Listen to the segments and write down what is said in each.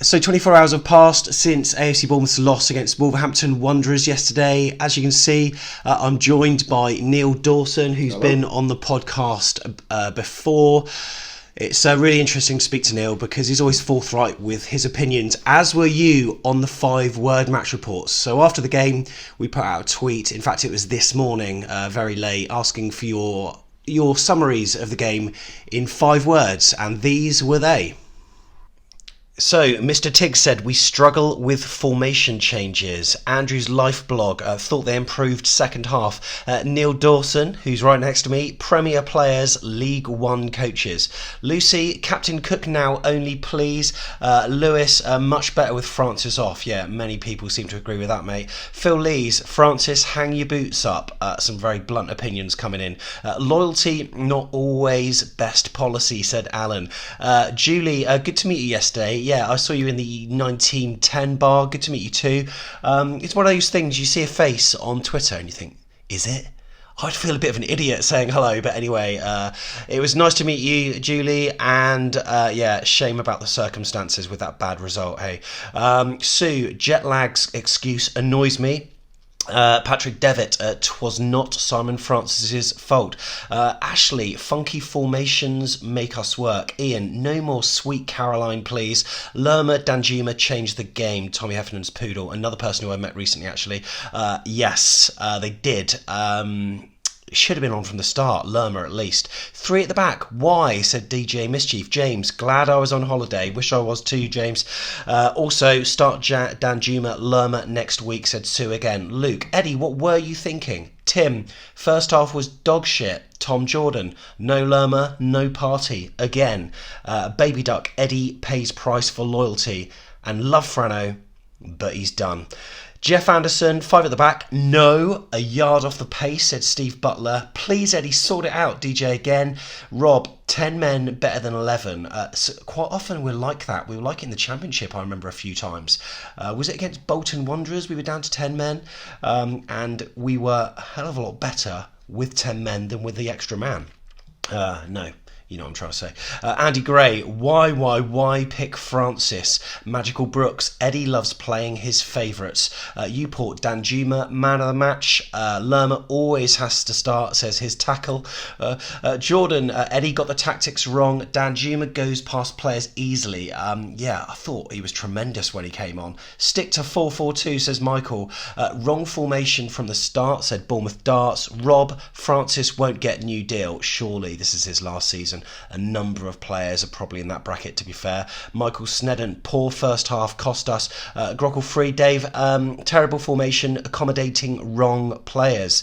So 24 hours have passed since AFC Bournemouth's loss against Wolverhampton Wanderers yesterday. As you can see, I'm joined by Neil Dawson, who's been on the podcast before. It's really interesting to speak to Neil because he's always forthright with his opinions, as were you on the 5-word match reports. So after the game, we put out a tweet. In fact, it was this morning, very late, asking for your summaries of the game in 5 words, and these were they. So, Mr. Tigg said, we struggle with formation changes. Andrew's Life blog thought they improved second half. Neil Dawson, who's right next to me, Premier players, League One coaches. Lucy, Captain Cook now only please. Lewis, much better with Francis off. Yeah, many people seem to agree with that, mate. Phil Lees, Francis, hang your boots up. Some very blunt opinions coming in. Loyalty, not always best policy, said Alan. Julie, good to meet you yesterday. Yeah, I saw you in the 1910 bar. Good to meet you too. It's one of those things, you see a face on Twitter and you think, is it? I'd feel a bit of an idiot saying hello, but anyway, it was nice to meet you, Julie, and yeah, shame about the circumstances with that bad result, hey. Sue, jet lag's excuse annoys me. Patrick Devitt, 'twas not Simon Francis's fault. Ashley, funky formations make us work. Ian, no more Sweet Caroline, please. Lerma, Danjuma changed the game. Tommy Heffernan's poodle, another person who I met recently, actually. Yes, they did. Should have been on from the start, Lerma at least. 3 at the back, why, said DJ Mischief. James, glad I was on holiday, wish I was too, James. Also, start Danjuma, Lerma next week, said Sue again. Luke, Eddie, what were you thinking? Tim, first half was dog shit. Tom Jordan, no Lerma, no party, again. Baby Duck, Eddie pays price for loyalty. And love Franno, but he's done. Jeff Anderson, 5 at the back. No, a yard off the pace, said Steve Butler. Please, Eddie, sort it out. DJ again. Rob, 10 men better than 11. So quite often we're like that. We were like it in the Championship, I remember a few times. Was it against Bolton Wanderers? We were down to 10 men. And we were a hell of a lot better with 10 men than with the extra man. No. You know what I'm trying to say. Andy Gray, why pick Francis? Magical Brooks, Eddie loves playing his favourites. Uport, Danjuma, man of the match. Lerma always has to start, says his tackle. Jordan, Eddie got the tactics wrong. Danjuma goes past players easily. Yeah, I thought he was tremendous when he came on. Stick to 4-4-2, says Michael. Wrong formation from the start, said Bournemouth Darts. Rob, Francis won't get new deal. Surely this is his last season. A number of players are probably in that bracket, to be fair. Michael Snedden, poor first half, cost us. Grockle Free, Dave, terrible formation, accommodating wrong players.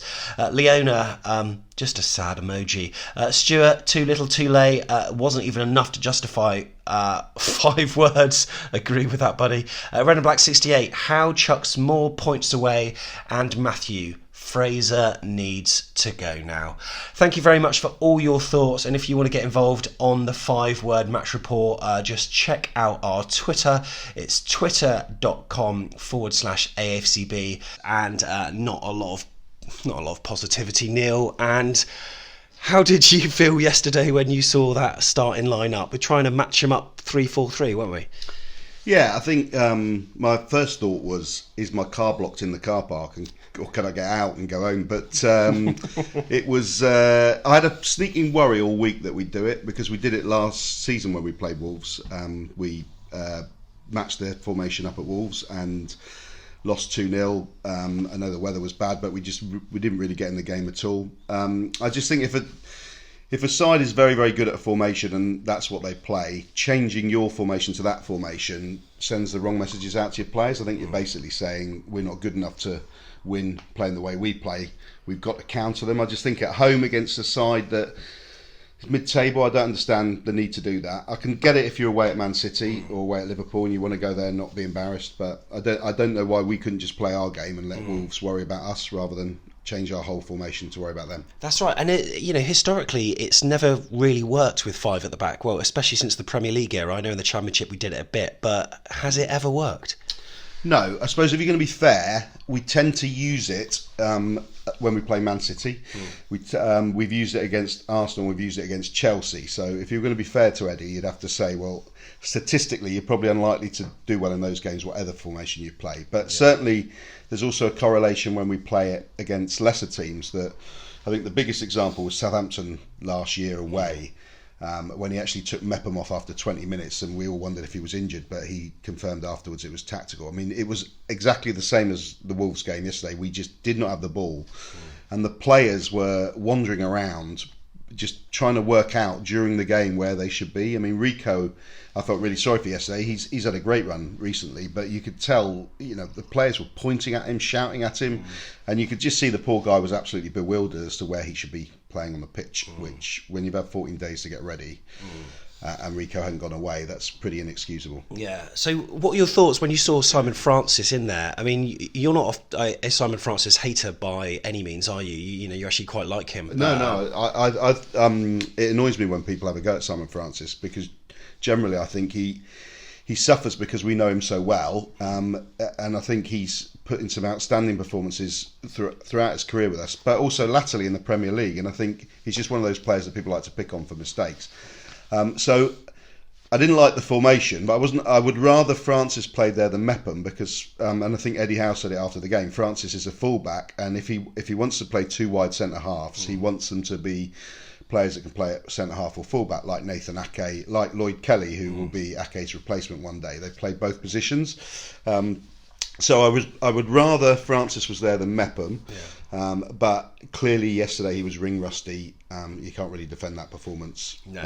Leona, just a sad emoji. Stuart, too little too late, wasn't even enough to justify 5 words. Agree with that, buddy. Red and Black 68, Howe chucks more points away, and Matthew, Fraser needs to go now. Thank you very much for all your thoughts, and if you want to get involved on the 5-word match report, just check out our Twitter. It's twitter.com/AFCB, and not a lot of positivity, Neil. And how did you feel yesterday when you saw that starting lineup? We're trying to match them up 3-4-3, weren't we? Yeah, I think my first thought was, is my car blocked in the car park, or can I get out and go home? But it was, I had a sneaking worry all week that we'd do it, because we did it last season when we played Wolves. We matched the formation up at Wolves and lost 2-0. I know the weather was bad, but we didn't really get in the game at all. I just think if a side is very, very good at a formation and that's what they play, changing your formation to that formation sends the wrong messages out to your players. I think you're basically saying we're not good enough to win playing the way we play. We've got to counter them. I just think at home against a side that is mid-table, I don't understand the need to do that. I can get it if you're away at Man City or away at Liverpool and you want to go there and not be embarrassed, but I don't know why we couldn't just play our game and let Wolves worry about us rather than change our whole formation to worry about them. That's right, and historically it's never really worked with 5 at the back. Well, especially since the Premier League era. I know in the Championship we did it a bit, but has it ever worked? No, I suppose if you're going to be fair, we tend to use it when we play Man City. We've used it against Arsenal, we've used it against Chelsea. So if you're going to be fair to Eddie, you'd have to say, well, statistically, you're probably unlikely to do well in those games, whatever formation you play. But certainly, there's also a correlation when we play it against lesser teams. That I think the biggest example was Southampton last year away. When he actually took Mepham off after 20 minutes, and we all wondered if he was injured, but he confirmed afterwards it was tactical. I mean, it was exactly the same as the Wolves game yesterday. We just did not have the ball, and the players were wandering around, just trying to work out during the game where they should be. I mean, Rico, I felt really sorry for yesterday. He's had a great run recently, but you could tell, the players were pointing at him, shouting at him, and you could just see the poor guy was absolutely bewildered as to where he should be playing on the pitch, which, when you've had 14 days to get ready, and Rico hadn't gone away, that's pretty inexcusable. Yeah. So what were your thoughts when you saw Simon Francis in there? I mean, you're not a Simon Francis hater by any means, are you? You actually quite like him. No. It annoys me when people have a go at Simon Francis, because generally I think he suffers because we know him so well, and I think he's put in some outstanding performances throughout his career with us, but also latterly in the Premier League, and I think he's just one of those players that people like to pick on for mistakes. So I didn't like the formation, but I would rather Francis played there than Mepham, because and I think Eddie Howe said it after the game, Francis is a fullback, and if he wants to play two wide centre halves, he wants them to be players that can play at centre half or fullback, like Nathan Ake, like Lloyd Kelly, who will be Ake's replacement one day. They play both positions. So I would rather Francis was there than Mepham, but clearly yesterday he was ring rusty. You can't really defend that performance. No.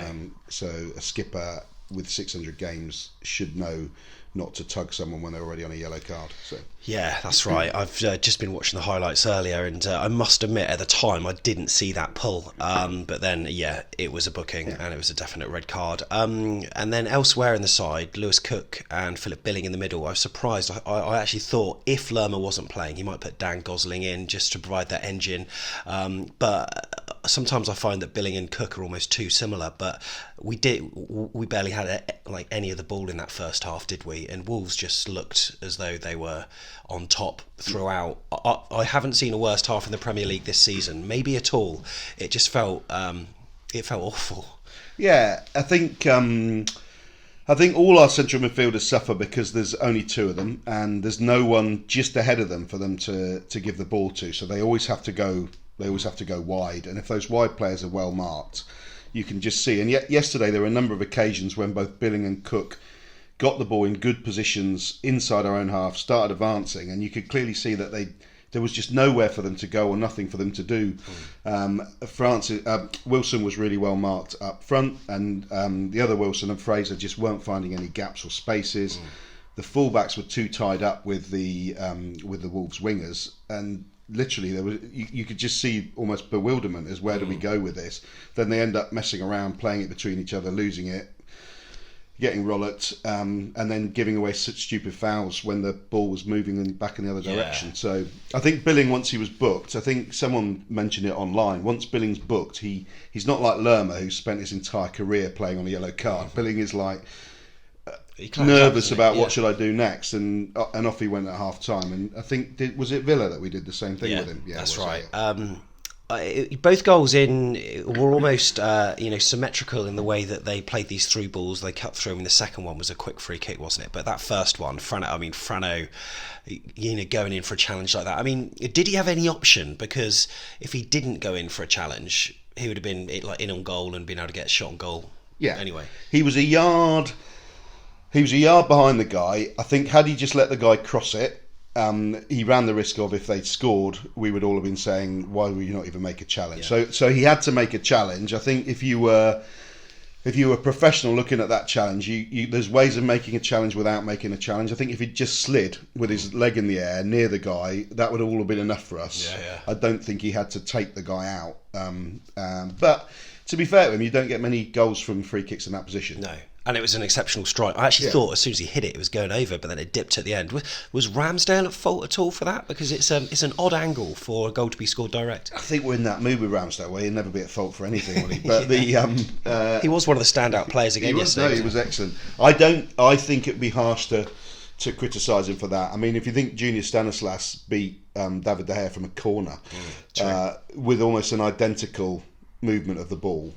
So a skipper with 600 games should know not to tug someone when they're already on a yellow card. So yeah, that's right. I've just been watching the highlights earlier, and I must admit at the time I didn't see that pull, but then it was a booking, and it was a definite red card. And then elsewhere in the side, Lewis Cook and Phillip Billing in the middle. I was surprised. I actually thought if Lerma wasn't playing, he might put Dan Gosling in just to provide that engine, but sometimes I find that Billing and Cook are almost too similar. But we barely had any of the ball in that first half, did we? And Wolves just looked as though they were on top throughout. I haven't seen a worst half in the Premier League this season, maybe at all. It just felt awful. Yeah, I think all our central midfielders suffer because there's only two of them, and there's no one just ahead of them for them to give the ball to. So they always have to go wide, and if those wide players are well marked, you can just see. And yet yesterday there were a number of occasions when both Billing and Cook got the ball in good positions inside our own half, started advancing, and you could clearly see that there was just nowhere for them to go or nothing for them to do. Wilson was really well marked up front, and the other Wilson and Fraser just weren't finding any gaps or spaces. The fullbacks were too tied up with the Wolves wingers, and literally you could just see almost bewilderment as where do we go with this. Then they end up messing around, playing it between each other, losing it, getting rollocked, and then giving away such stupid fouls when the ball was moving back in the other direction. So I think Billing, once he was booked, I think someone mentioned it online, once Billing's booked, he's not like Lerma, who spent his entire career playing on a yellow card. Billing is like nervous about what should I do next, and off he went at half time. And I think was it Villa that we did the same thing with him? Yeah, that's right. Both goals were almost symmetrical in the way that they played these through balls. They cut through. I mean, the second one was a quick free kick, wasn't it? But that first one, Franno, going in for a challenge like that. I mean, did he have any option? Because if he didn't go in for a challenge, he would have been in on goal and been able to get a shot on goal. Yeah. Anyway, he was a yard behind the guy. I think had he just let the guy cross it, he ran the risk of, if they'd scored, we would all have been saying, why would you not even make a challenge? So he had to make a challenge. I think if you were professional looking at that challenge, there's ways of making a challenge without making a challenge. I think if he'd just slid with his leg in the air near the guy, that would all have been enough for us. I don't think he had to take the guy out. But to be fair to him, you don't get many goals from free kicks in that position. No. And it was an exceptional strike. I actually thought as soon as he hit it, it was going over, but then it dipped at the end. Was Ramsdale at fault at all for that? Because it's an odd angle for a goal to be scored direct. I think we're in that mood with Ramsdale where he'll never be at fault for anything, will he? But he was one of the standout players again yesterday. He was excellent. I think it'd be harsh to to criticise him for that. I mean, if you think Junior Stanislas beat David De Gea from a corner with almost an identical movement of the ball,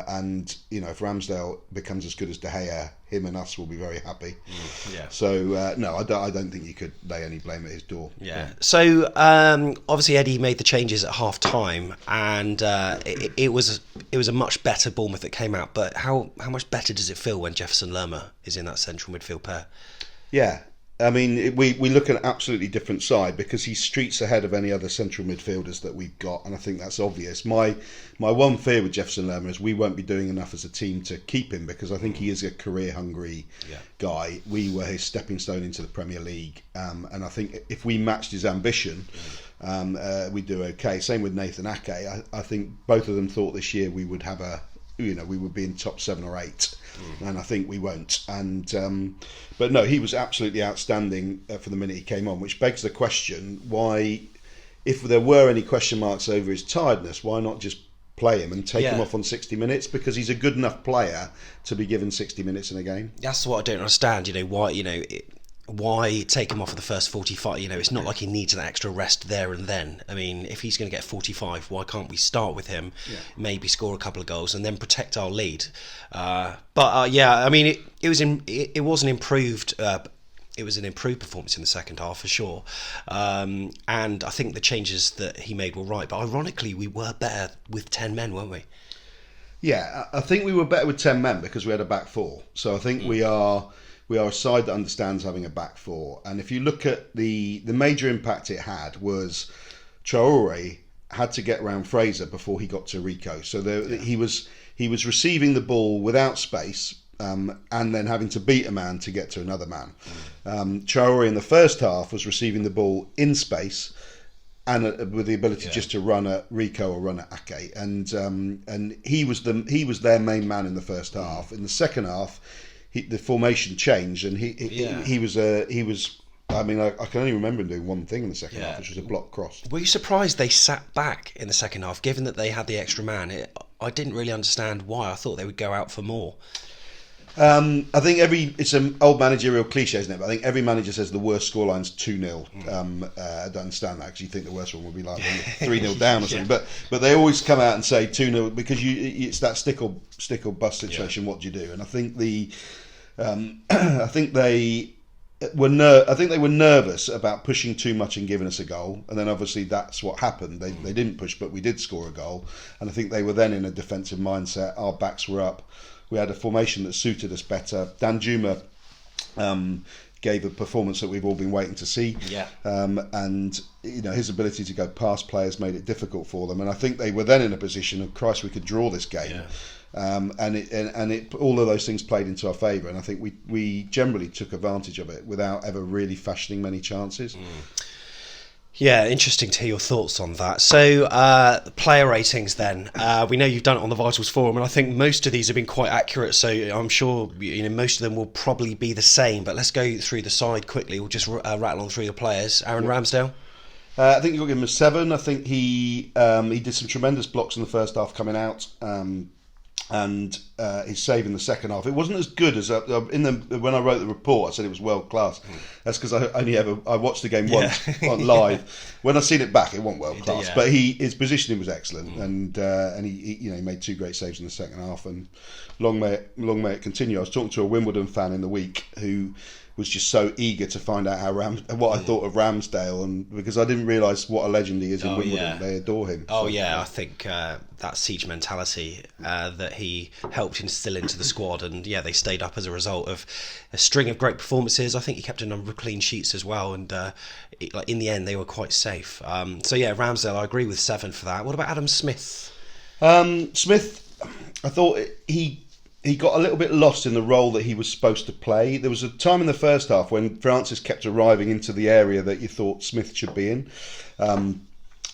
and if Ramsdale becomes as good as De Gea, him and us will be very happy. So no, I don't think you could lay any blame at his door. So obviously Eddie made the changes at half time, and it was a much better Bournemouth that came out. But how much better does it feel when Jefferson Lerma is in that central midfield pair? Yeah, I mean, we look at an absolutely different side because he's streets ahead of any other central midfielders that we've got, and I think that's obvious. My one fear with Jefferson Lerma is we won't be doing enough as a team to keep him, because I think he is a career-hungry guy. We were his stepping stone into the Premier League, and I think if we matched his ambition, we'd do okay. Same with Nathan Ake. I think both of them thought this year we would have we would be in top 7 or 8. And I think we won't. And but no, he was absolutely outstanding for the minute he came on, which begs the question: why, if there were any question marks over his tiredness, why not just play him and take him off on 60 minutes? Because he's a good enough player to be given 60 minutes in a game. That's what I don't understand. Why take him off for the first 45? It's not like he needs an extra rest there and then. I mean, if he's going to get 45, why can't we start with him, maybe score a couple of goals and then protect our lead? I mean, it was an improved performance in the second half for sure, and I think the changes that he made were right. But ironically, we were better with 10 men, weren't we? Yeah, I think we were better with 10 men because we had a back four. So I think we are a side that understands having a back four. And if you look at the major impact it had was Traore had to get around Fraser before he got to Rico. So he was receiving the ball without space, and then having to beat a man to get to another man. Traore in the first half was receiving the ball in space and with the ability just to run at Rico or run at Ake. And he was their main man in the first half. In the second half, the formation changed, and he was. I mean, I can only remember him doing one thing in the second half, which was a block cross. Were you surprised they sat back in the second half, given that they had the extra man? I didn't really understand why. I thought they would go out for more. I think it's an old managerial cliche, isn't it? But I think every manager says the worst scoreline's 2-0. I don't understand that, because you think the worst one would be like 3-0 down or something. But they always come out and say 2-0 because it's that stick or bust situation. What do you do? And I think they were nervous about pushing too much and giving us a goal, and then obviously that's what happened. They didn't push, but we did score a goal, and I think they were then in a defensive mindset. Our backs were up. We had a formation that suited us better. Danjuma gave a performance that we've all been waiting to see. And his ability to go past players made it difficult for them. And I think they were then in a position of, Christ, we could draw this game. And all of those things played into our favour. And I think we generally took advantage of it without ever really fashioning many chances. Yeah, interesting to hear your thoughts on that. So, player ratings then. We know you've done it on the Vitals Forum, and I think most of these have been quite accurate, so I'm sure most of them will probably be the same. But let's go through the side quickly. We'll just rattle on through the players. Aaron Ramsdale? I think you've got to give him a 7. I think he did some tremendous blocks in the first half coming out. And his save in the second half, it wasn't as good as when I wrote the report. I said it was world class. That's because I watched the game once on live. When I seen it back, it wasn't world class, but his positioning was excellent, and he made 2 great saves in the second half. And long may it continue. I was talking to a Wimbledon fan in the week who was just so eager to find out what I thought of Ramsdale, and because I didn't realise what a legend he is in Wimbledon. They adore him. I think that siege mentality that he helped instill into the squad, and they stayed up as a result of a string of great performances. I think he kept a number of clean sheets as well, and in the end they were quite safe. Ramsdale, I agree with 7 for that. What about Adam Smith? Smith, I thought he got a little bit lost in the role that he was supposed to play. There was a time in the first half when Francis kept arriving into the area that you thought Smith should be in.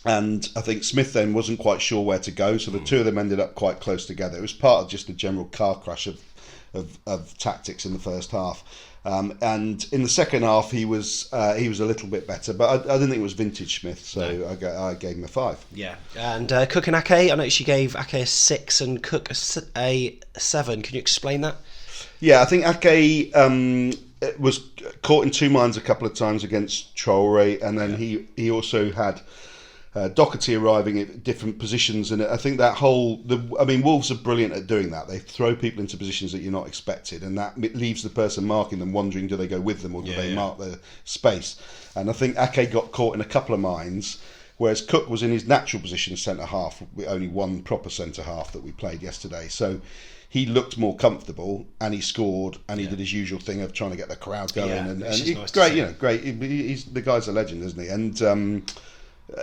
And I think Smith then wasn't quite sure where to go, so the two of them ended up quite close together. It was part of just a general car crash of tactics in the first half. And in the second half, he was a little bit better, but I didn't think it was vintage Smith, so no. I gave him a 5. Yeah, and Cook and Ake, I know she gave Ake a 6 and Cook a 7. Can you explain that? Yeah, I think Ake was caught in two minds a couple of times against Traore, and then he also had Doherty arriving at different positions, and I think that Wolves are brilliant at doing that. They throw people into positions that you're not expected, and that leaves the person marking them wondering, do they go with them or do they mark the space? And I think Ake got caught in a couple of minds, whereas Cook was in his natural position centre half, with only one proper centre half that we played yesterday. So he looked more comfortable, and he scored, and he did his usual thing of trying to get the crowd going. And nice great, great. The guy's a legend, isn't he?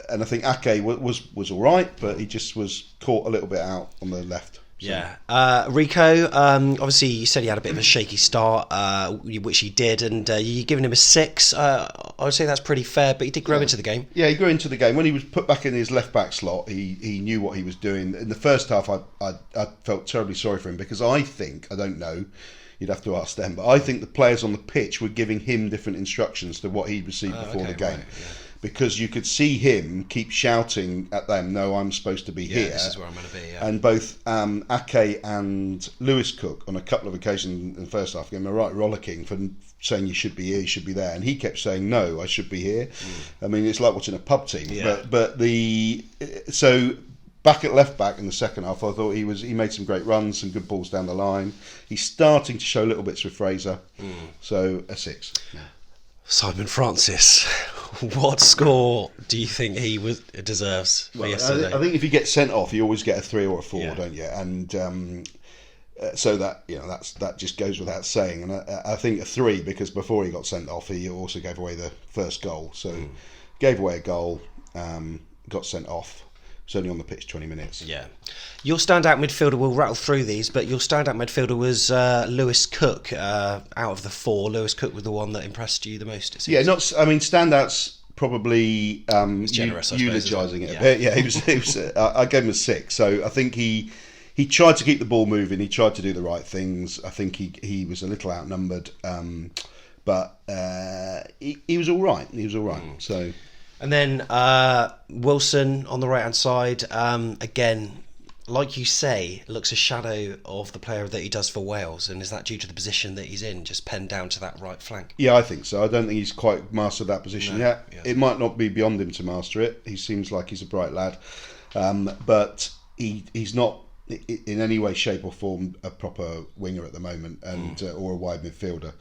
And I think Ake was all right, but he just was caught a little bit out on the left. So. Yeah. Rico, obviously you said he had a bit of a shaky start, which he did, and you're giving him a 6. I would say that's pretty fair, but he did grow into the game. Yeah, he grew into the game. When he was put back in his left-back slot, he knew what he was doing. In the first half, I felt terribly sorry for him, because I don't know, you'd have to ask them, but I think the players on the pitch were giving him different instructions to what he'd received before the game. Right, because you could see him keep shouting at them, no, I'm supposed to be here. This is where I'm going to be, And both Ake and Lewis Cook, on a couple of occasions in the first half, gave him a right rollicking for saying you should be here, you should be there. And he kept saying, no, I should be here. I mean, it's like watching a pub team. So back at left back in the second half, I thought he made some great runs, some good balls down the line. He's starting to show little bits with Fraser. So a 6. Yeah. Simon Francis, what score do you think he deserves for yesterday? I think if you get sent off, you always get a 3 or a 4, don't you? And so that that just goes without saying. And I think a 3, because before he got sent off, he also gave away the first goal. So gave away a goal, got sent off. Was only on the pitch 20 minutes. Yeah. Your standout midfielder, we'll rattle through these, but your standout midfielder was Lewis Cook. Out of the 4, Lewis Cook was the one that impressed you the most, it seems. Yeah, standouts probably generous, eulogising it a bit. Yeah, he was I gave him a 6. So I think he tried to keep the ball moving, he tried to do the right things. I think he was a little outnumbered, but he was all right. So. And then Wilson on the right-hand side, again, like you say, looks a shadow of the player that he does for Wales. And is that due to the position that he's in, just penned down to that right flank? Yeah, I think so. I don't think he's quite mastered that position yet. It might not be beyond him to master it. He seems like he's a bright lad. But he's not in any way, shape or form a proper winger at the moment, and or a wide midfielder.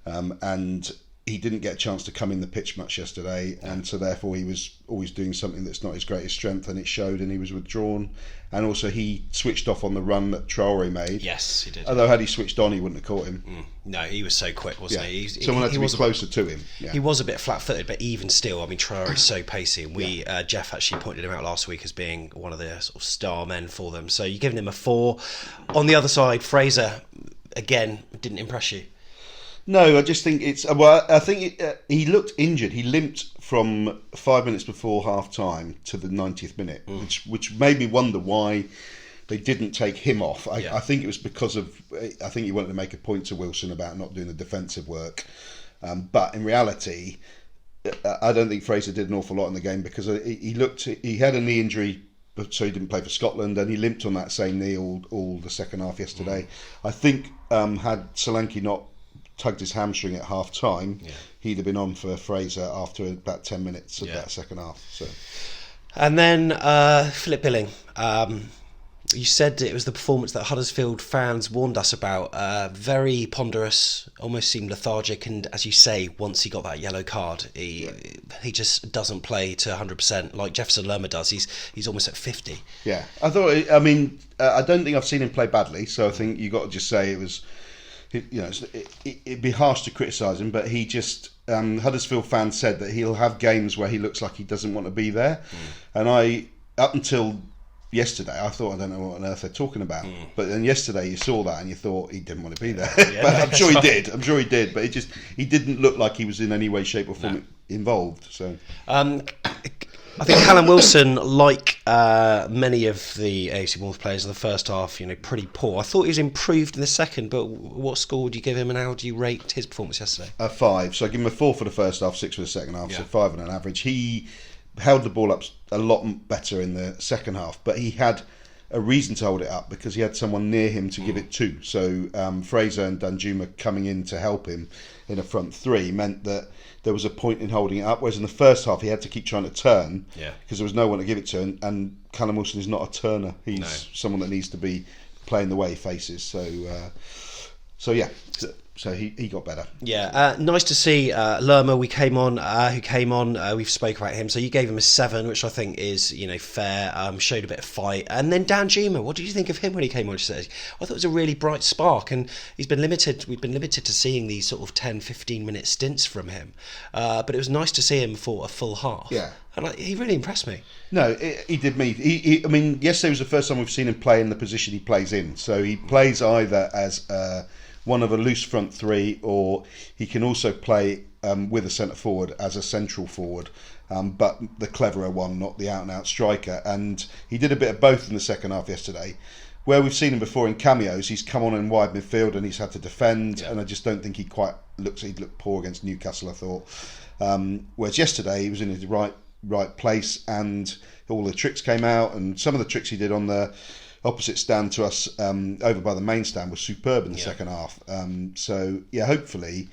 And he didn't get a chance to come in the pitch much yesterday, and so therefore he was always doing something that's not his greatest strength, and it showed, and he was withdrawn. And also he switched off on the run that Traore made. Yes, he did. Although had he switched on, he wouldn't have caught him. No, he was so quick, wasn't he? Someone had to be closer to him. Yeah. He was a bit flat-footed, but even still, I mean, Traore is so pacey. And Jeff actually pointed him out last week as being one of the sort of star men for them. So you're giving him a 4. On the other side, Fraser, again, didn't impress you. No, I just think it's... Well, I think he looked injured. He limped from 5 minutes before half-time to the 90th minute, which made me wonder why they didn't take him off. I think it was because of... I think he wanted to make a point to Wilson about not doing the defensive work. But in reality, I don't think Fraser did an awful lot in the game, because he had a knee injury, so he didn't play for Scotland, and he limped on that same knee all the second half yesterday. I think had Solanke not tugged his hamstring at half time, he'd have been on for Fraser after about 10 minutes of that second half. So. And then Phillip Billing, you said it was the performance that Huddersfield fans warned us about. Very ponderous, almost seemed lethargic, and as you say, once he got that yellow card, he just doesn't play to 100% like Jefferson Lerma does. He's almost at 50. Yeah, I don't think I've seen him play badly, so I think you got to just say it was... it'd be harsh to criticise him, but he just... Huddersfield fans said that he'll have games where he looks like he doesn't want to be there. And up until yesterday, I thought, I don't know what on earth they're talking about. But then yesterday you saw that and you thought he didn't want to be there. But I'm sure he did. But he didn't look like he was in any way, shape or form involved. So... I think Callum Wilson, like many of the AFC Bournemouth players in the first half, pretty poor. I thought he was improved in the second, but what score would you give him, and how do you rate his performance yesterday? A 5. So I give him a 4 for the first half, 6 for the second half, so 5 on an average. He held the ball up a lot better in the second half, but he had a reason to hold it up because he had someone near him to give it to. So Fraser and Danjuma coming in to help him in a front three meant that there was a point in holding it up, whereas in the first half he had to keep trying to turn because there was no one to give it to, and Callum Wilson is not a turner. He's someone that needs to be playing the way he faces. So he got better. Yeah, nice to see Lerma. Who came on. We've spoke about him. So you gave him a 7, which I think is fair. Showed a bit of fight, and then Danjuma. What did you think of him when he came on today? I thought it was a really bright spark, and he's been limited. We've been limited to seeing these sort of 10-15 minute stints from him, but it was nice to see him for a full half. Yeah. And he really impressed me. No, he did me. I mean, yesterday was the first time we've seen him play in the position he plays in. So he plays either as one of a loose front three, or he can also play with a centre forward as a central forward, but the cleverer one, not the out and out striker. And he did a bit of both in the second half yesterday. Where we've seen him before in cameos, he's come on in wide midfield and he's had to defend, and I just don't think he quite he'd looked poor against Newcastle, I thought. Whereas yesterday he was in his right place and all the tricks came out, and some of the tricks he did on the opposite stand to us over by the main stand was superb in the second half. So hopefully,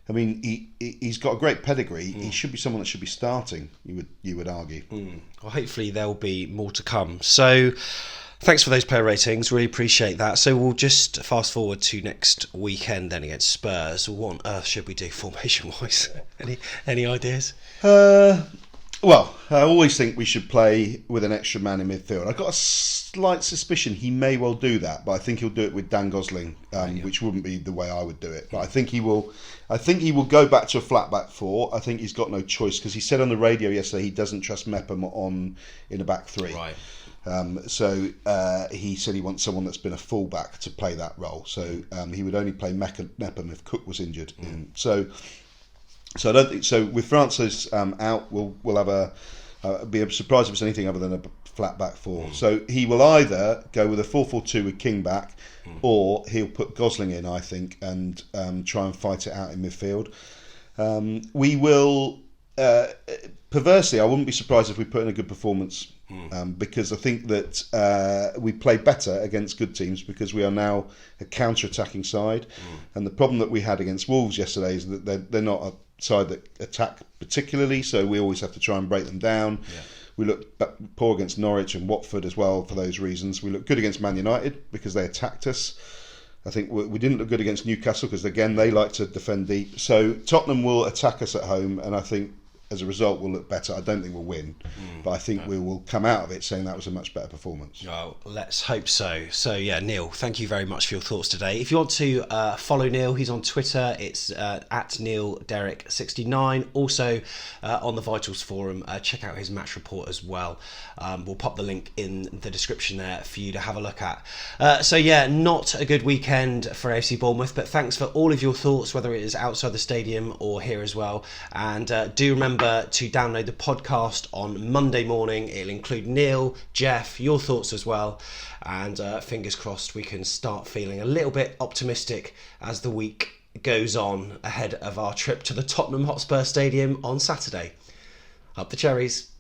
I mean, he's got a great pedigree. He should be someone that should be starting, you would argue. Well, hopefully there'll be more to come. So thanks for those player ratings, really appreciate that. So we'll just fast forward to next weekend then against Spurs. What on earth should we do formation wise? Any ideas? Well, I always think we should play with an extra man in midfield. I've got a slight suspicion he may well do that, but I think he'll do it with Dan Gosling, which wouldn't be the way I would do it. But I think he will go back to a flat back four. I think he's got no choice because he said on the radio yesterday he doesn't trust Mepham in a back three. Right. So he said he wants someone that's been a full-back to play that role. So he would only play Mepham if Cook was injured. So I don't think so. With Francis out, we'll have be surprised if it's anything other than a flat back four. So he will either go with a 4-4-2 with King back, or he'll put Gosling in, I think, and try and fight it out in midfield. We will. Perversely, I wouldn't be surprised if we put in a good performance because I think that we play better against good teams because we are now a counter-attacking side. And the problem that we had against Wolves yesterday is that they're not a side that attack particularly, so we always have to try and break them down. We looked poor against Norwich and Watford as well for those reasons. We looked good against Man United because they attacked us. I think we didn't look good against Newcastle because, again, they like to defend deep. So Tottenham will attack us at home, and I think as a result we'll look better. I don't think we'll win, but I think we will come out of it saying that was a much better performance. Oh, let's hope so. So Neil, thank you very much for your thoughts today. If you want to follow Neil, he's on Twitter. It's at NeilDerrick69. Also on the Vitals forum, check out his match report as well. We'll pop the link in the description there for you to have a look at. Not a good weekend for AFC Bournemouth, but thanks for all of your thoughts, whether it is outside the stadium or here as well. And do remember to download the podcast on Monday morning. It'll include Neil, Jeff, your thoughts as well, and fingers crossed we can start feeling a little bit optimistic as the week goes on ahead of our trip to the Tottenham Hotspur Stadium on Saturday. Up the Cherries.